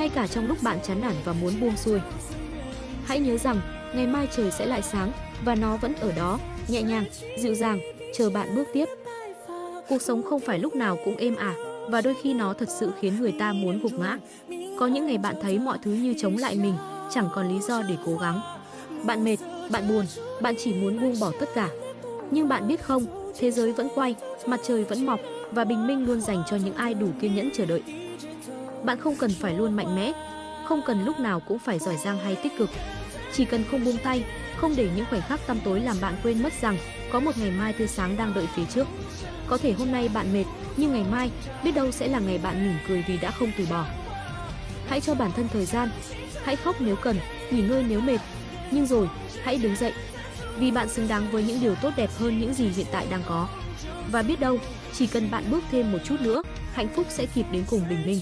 ngay cả trong lúc bạn chán nản và muốn buông xuôi. Hãy nhớ rằng, ngày mai trời sẽ lại sáng và nó vẫn ở đó, nhẹ nhàng, dịu dàng, chờ bạn bước tiếp. Cuộc sống không phải lúc nào cũng êm ả, và đôi khi nó thật sự khiến người ta muốn gục ngã. Có những ngày bạn thấy mọi thứ như chống lại mình, chẳng còn lý do để cố gắng. Bạn mệt, bạn buồn, bạn chỉ muốn buông bỏ tất cả. Nhưng bạn biết không, thế giới vẫn quay, mặt trời vẫn mọc và bình minh luôn dành cho những ai đủ kiên nhẫn chờ đợi. Bạn không cần phải luôn mạnh mẽ, không cần lúc nào cũng phải giỏi giang hay tích cực. Chỉ cần không buông tay, không để những khoảnh khắc tăm tối làm bạn quên mất rằng có một ngày mai tươi sáng đang đợi phía trước. Có thể hôm nay bạn mệt, nhưng ngày mai biết đâu sẽ là ngày bạn mỉm cười vì đã không từ bỏ. Hãy cho bản thân thời gian, hãy khóc nếu cần, nghỉ ngơi nếu mệt, nhưng rồi hãy đứng dậy, vì bạn xứng đáng với những điều tốt đẹp hơn những gì hiện tại đang có. Và biết đâu, chỉ cần bạn bước thêm một chút nữa, hạnh phúc sẽ kịp đến cùng bình minh.